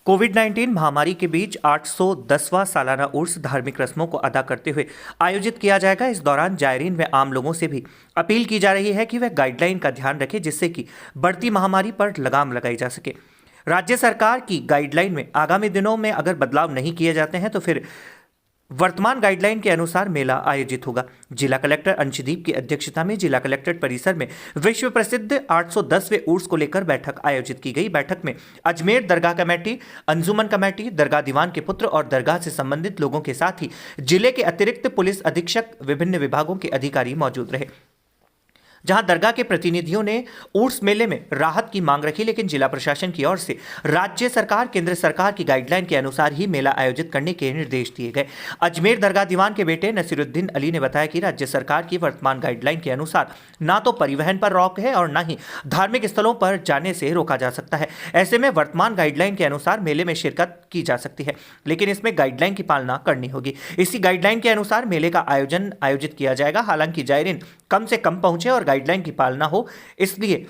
कोविड-19 महामारी के बीच 810वां सालाना उर्स धार्मिक रस्मों को अदा करते हुए आयोजित किया जाएगा। इस दौरान जायरीन व आम लोगों से भी अपील की जा रही है कि वह गाइडलाइन का ध्यान रखें, जिससे कि बढ़ती महामारी पर लगाम लगाई जा सके। राज्य सरकार की गाइडलाइन में आगामी दिनों में अगर बदलाव नहीं किए जाते हैं तो फिर वर्तमान गाइडलाइन के अनुसार मेला आयोजित होगा। जिला कलेक्टर अंशदीप की अध्यक्षता में जिला कलेक्ट्रेट परिसर में विश्व प्रसिद्ध 810वें उर्स को लेकर बैठक आयोजित की गई। बैठक में अजमेर दरगाह कमेटी, अंजुमन कमेटी, दरगाह दीवान के पुत्र और दरगाह से संबंधित लोगों के साथ ही जिले के अतिरिक्त पुलिस अधीक्षक, विभिन्न विभागों के अधिकारी मौजूद रहे। जहां दरगाह के प्रतिनिधियों ने उर्स मेले में राहत की मांग रखी, लेकिन जिला प्रशासन की ओर से राज्य सरकार, केंद्र सरकार की गाइडलाइन के अनुसार ही मेला आयोजित करने के निर्देश दिए गए। अजमेर दरगाह दीवान के बेटे नसीरुद्दीन अली ने बताया कि राज्य सरकार की वर्तमान गाइडलाइन के अनुसार ना तो परिवहन पर रोक है और न ही धार्मिक स्थलों पर जाने से रोका जा सकता है। ऐसे में वर्तमान गाइडलाइन के अनुसार मेले में शिरकत की जा सकती है, लेकिन इसमें गाइडलाइन की पालना करनी होगी। इसी गाइडलाइन के अनुसार मेले का आयोजित किया जाएगा। हालांकि जायरीन कम से कम पहुंचे और गाइडलाइन की पालना हो, इसलिए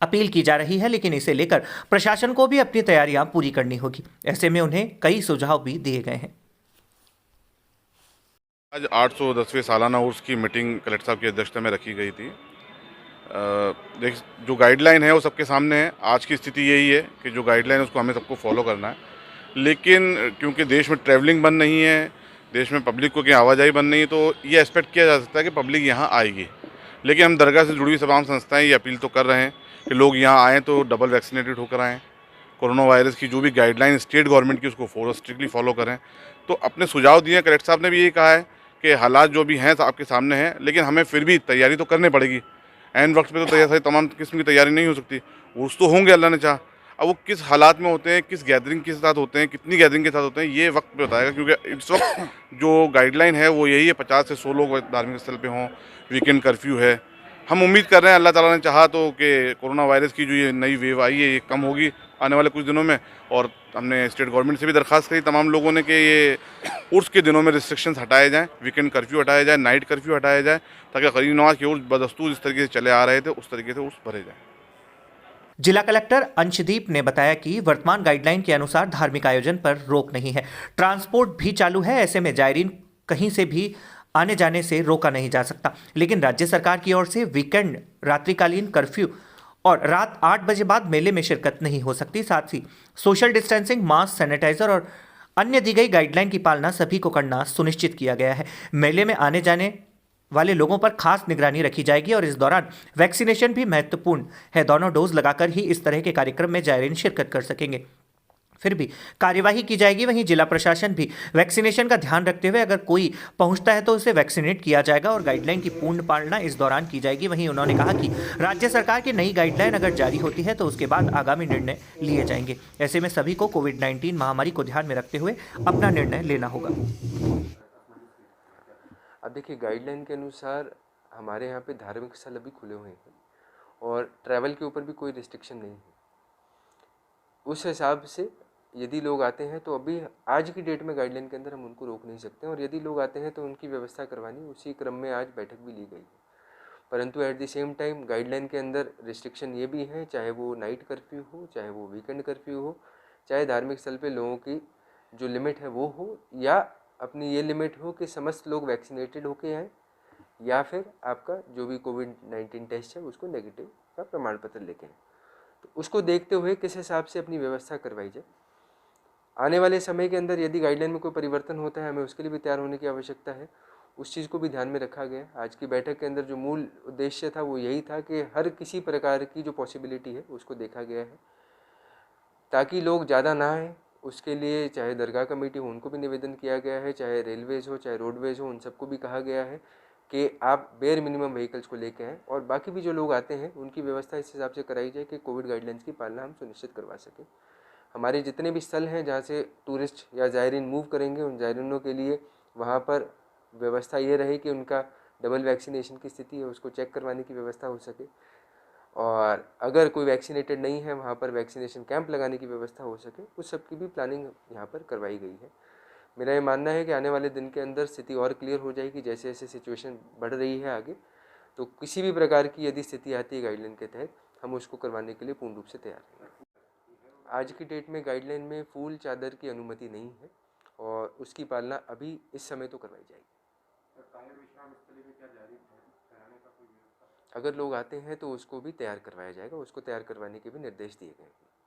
अपील की जा रही है, लेकिन इसे लेकर प्रशासन को भी अपनी तैयारियां पूरी करनी होगी। ऐसे में उन्हें कई सुझाव भी दिए गए हैं। आज 810वें सालाना उर्स की मीटिंग कलेक्टर साहब की अध्यक्षता में रखी गई थी। देख, जो गाइडलाइन है वो सबके सामने है। आज की स्थिति यही है कि जो गाइडलाइन है उसको हमें सबको फॉलो करना है, लेकिन क्योंकि देश में ट्रैवलिंग बंद नहीं है, देश में पब्लिक को की आवाजाही बंद नहीं है, तो ये एक्सपेक्ट किया जा सकता है कि पब्लिक यहाँ आएगी। लेकिन हम दरगाह से जुड़ी हुई तमाम संस्थाएं ये अपील तो कर रहे हैं कि लोग यहाँ आएँ तो डबल वैक्सीनेटेड होकर आएँ, कोरोना वायरस की जो भी गाइडलाइन स्टेट गवर्नमेंट की उसको स्ट्रिक्टली फॉलो करें। तो अपने सुझाव दिए। कलेक्टर साहब ने भी यही कहा है कि हालात जो भी हैं आपके सामने हैं, लेकिन हमें फिर भी तैयारी तो करनी पड़ेगी। ऐन वक्त पे तो तैयारी, तमाम किस्म की तैयारी नहीं हो सकती। उर्स तो होंगे अल्लाह ने चाहा, अब वो किस हालात में होते हैं, किस गैदरिंग के साथ होते हैं, कितनी गैदरिंग के साथ होते हैं, ये वक्त पे बताएगा। क्योंकि इस वक्त जो गाइडलाइन है वो यही है, 50 से 100 लोग धार्मिक स्थल पे हों, वीकेंड कर्फ्यू है। हम उम्मीद कर रहे हैं अल्लाह ताला ने चाहा तो कि कोरोना वायरस की जो ये नई वेव आई है ये कम होगी आने वाले कुछ दिनों में। और हमने स्टेट गवर्नमेंट से भी दरख्वास्त करी तमाम लोगों ने कि ये उर्स के दिनों में रिस्ट्रिक्शंस हटाए जाएँ, वीकेंड कर्फ्यू हटाया जाए, नाइट कर्फ्यू हटाया जाए, ताकि करीब नमाज के उर्स बदस्तूर जिस तरीके से चले आ रहे थे उस तरीके से उर्स भरे जाएँ। जिला कलेक्टर अंशदीप ने बताया कि वर्तमान गाइडलाइन के अनुसार धार्मिक आयोजन पर रोक नहीं है, ट्रांसपोर्ट भी चालू है। ऐसे में जायरीन कहीं से भी आने जाने से रोका नहीं जा सकता, लेकिन राज्य सरकार की ओर से वीकेंड, रात्रिकालीन कर्फ्यू और रात 8 बजे बाद मेले में शिरकत नहीं हो सकती। साथ ही सोशल डिस्टेंसिंग, मास्क, सैनिटाइजर और अन्य दी गई गाइडलाइन की पालना सभी को करना सुनिश्चित किया गया है। मेले में आने जाने वाले लोगों पर खास निगरानी रखी जाएगी और इस दौरान वैक्सीनेशन भी महत्वपूर्ण है। दोनों डोज लगाकर ही इस तरह के कार्यक्रम में जायरीन शिरकत कर सकेंगे, फिर भी कार्यवाही की जाएगी। वहीं जिला प्रशासन भी वैक्सीनेशन का ध्यान रखते हुए अगर कोई पहुंचता है तो उसे वैक्सीनेट किया जाएगा और गाइडलाइन की पूर्ण पालना इस दौरान की जाएगी। वहीं उन्होंने कहा कि राज्य सरकार की नई गाइडलाइन अगर जारी होती है तो उसके बाद आगामी निर्णय लिए जाएंगे। ऐसे में सभी को कोविड-19 महामारी को ध्यान में रखते हुए अपना निर्णय लेना होगा। अब देखिए, गाइडलाइन के अनुसार हमारे यहाँ पे धार्मिक स्थल अभी खुले हुए हैं और ट्रैवल के ऊपर भी कोई रिस्ट्रिक्शन नहीं है। उस हिसाब से यदि लोग आते हैं तो अभी आज की डेट में गाइडलाइन के अंदर हम उनको रोक नहीं सकते, और यदि लोग आते हैं तो उनकी व्यवस्था करवानी, उसी क्रम में आज बैठक भी ली गई है। परंतु at the same time guideline के अंदर रिस्ट्रिक्शन ये भी है, चाहे वो नाइट कर्फ्यू हो, चाहे वो वीकेंड कर्फ्यू हो, चाहे धार्मिक स्थल पे लोगों की जो लिमिट है वो हो, या अपनी ये लिमिट हो कि समस्त लोग वैक्सीनेटेड होके आएँ, या फिर आपका जो भी कोविड-19 टेस्ट है उसको नेगेटिव का प्रमाण पत्र लेके आएँ। तो उसको देखते हुए किस हिसाब से अपनी व्यवस्था करवाई जाए। आने वाले समय के अंदर यदि गाइडलाइन में कोई परिवर्तन होता है, हमें उसके लिए भी तैयार होने की आवश्यकता है। उस चीज़ को भी ध्यान में रखा गया। आज की बैठक के अंदर जो मूल उद्देश्य था वो यही था कि हर किसी प्रकार की जो पॉसिबिलिटी है उसको देखा गया है, ताकि लोग ज़्यादा ना आएँ। उसके लिए चाहे दरगाह कमेटी हो उनको भी निवेदन किया गया है, चाहे रेलवेज़ हो, चाहे रोडवेज़ हो, उन सबको भी कहा गया है कि आप बेयर मिनिमम व्हीकल्स को लेके आएँ, और बाकी भी जो लोग आते हैं उनकी व्यवस्था इस हिसाब से कराई जाए कि कोविड गाइडलाइंस की पालना हम सुनिश्चित करवा सकें। हमारे जितने भी स्थल हैं जहाँ से टूरिस्ट या जायरीन मूव करेंगे, उन जायरीनों के लिए वहाँ पर व्यवस्था ये रहे कि उनका डबल वैक्सीनेशन की स्थिति है उसको चेक करवाने की व्यवस्था हो सके, और अगर कोई वैक्सीनेटेड नहीं है वहाँ पर वैक्सीनेशन कैंप लगाने की व्यवस्था हो सके। उस सब की भी प्लानिंग यहाँ पर करवाई गई है। मेरा ये मानना है कि आने वाले दिन के अंदर स्थिति और क्लियर हो जाएगी। जैसे जैसे सिचुएशन बढ़ रही है आगे, तो किसी भी प्रकार की यदि स्थिति आती है गाइडलाइन के तहत, हम उसको करवाने के लिए पूर्ण रूप से तैयार हैं। आज की डेट में गाइडलाइन में फूल चादर की अनुमति नहीं है और उसकी पालना अभी इस समय तो करवाई जाएगी। अगर लोग आते हैं तो उसको भी तैयार करवाया जाएगा, उसको तैयार करवाने के भी निर्देश दिए गए हैं।